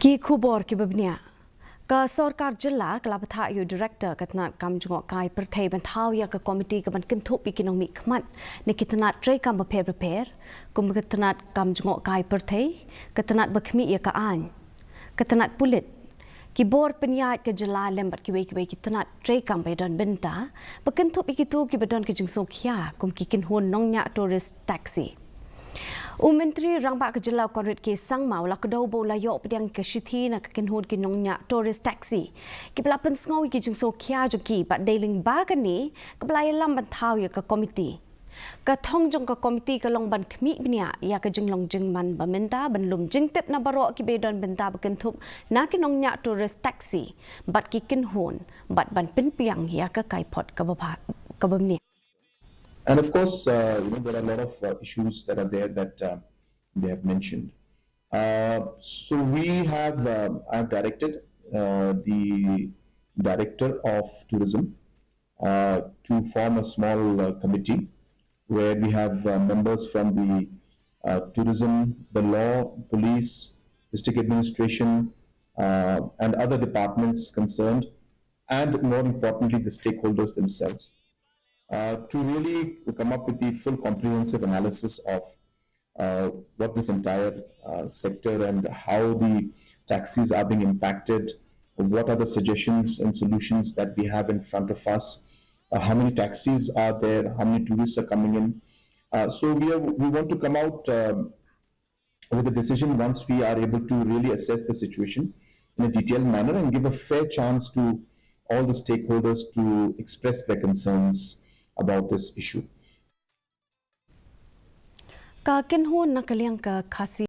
की खुबर की बबनिया का सरकार जिला कलापथा यू डायरेक्टर कतना काम जुंगो काय प्रथे बंथाव या का कमिटी का बन किंथो पिकिनों मी खमन ने कितना ट्रे काम बफेर कुम कितना काम जुंगो काय प्रथे कितना बखमी या का आन कितना पुलित की bore penyaat ke jela lembat ki wei kitna trei kam bedan benta bakin thop ikitu ki bedan ki jingso khia kum ki kin hon Nongñiah tourist taxi Menteri Rangba ke Jylla Konrit ke sang mau la kedau bo la yo pedang ke shithi na ke kin hon ki Nongñiah tourist taxi ki pelapen sngau ki jingso khia jo ki ba dealing ba kan ni ke belai lam ban thau ya ke komiti ka thong jong ka komiti ka long ban Khmih bnia ya ka jing long jing man ba menta ban lum jing tep na baro ki bedon benta ba kin thup na ki Nongñiah tourist taxi bat ki kin hon bat ban pin piang ya ka kai phot ka ba mnia. And of course, there are a lot of issues that are there that they have mentioned. So I have directed the director of tourism to form a small committee where we have members from the tourism, the law, police, district administration, and other departments concerned, and more importantly, the stakeholders themselves. To really come up with the full comprehensive analysis of what this entire sector and how the taxis are being impacted, what are the suggestions and solutions that we have in front of us, how many taxis are there, how many tourists are coming in. So we want to come out with a decision once we are able to really assess the situation in a detailed manner and give a fair chance to all the stakeholders to express their concerns about this issue. Ka kin hon na kaliang ka KHASI